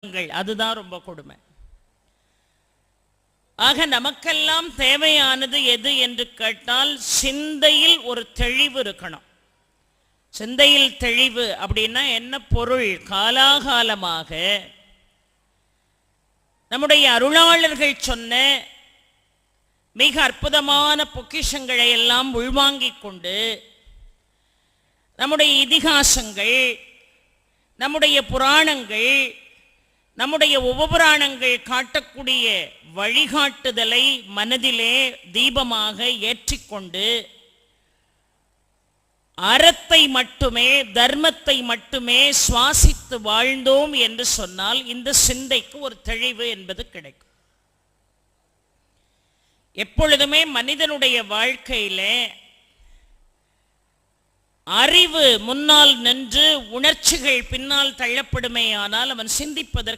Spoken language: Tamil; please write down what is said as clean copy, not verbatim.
அதுதான் ரொம்ப கொடுமை. ஆக நமக்கெல்லாம் தேவையானது எது என்று கேட்டால் சிந்தையில் ஒரு தெளிவு இருக்கணும். சிந்தையில் தெளிவு அப்படின்னா என்ன பொருள்? காலாகாலமாக நம்முடைய அருளாளர்கள் சொன்ன மிக அற்புதமான பொக்கிஷங்களை எல்லாம் உள்வாங்கிக் கொண்டு நம்முடைய இதிகாசங்கள், நம்முடைய புராணங்கள், நம்முடைய உபபுராணங்கள் காட்டக்கூடிய வழிகாட்டுதலை மனதிலே தீபமாக ஏற்றிக்கொண்டு அறத்தை மட்டுமே, தர்மத்தை மட்டுமே சுவாசித்து வாழ்ந்தோம் என்று சொன்னால் இந்த சிந்தைக்கு ஒரு தெளிவு என்பது கிடைக்கும். எப்பொழுதுமே மனிதனுடைய வாழ்க்கையிலே அறிவு முன்னால் நின்று உணர்ச்சிகள் பின்னால் தள்ளப்படுமேயானால் அவன் சிந்திப்பதற்கு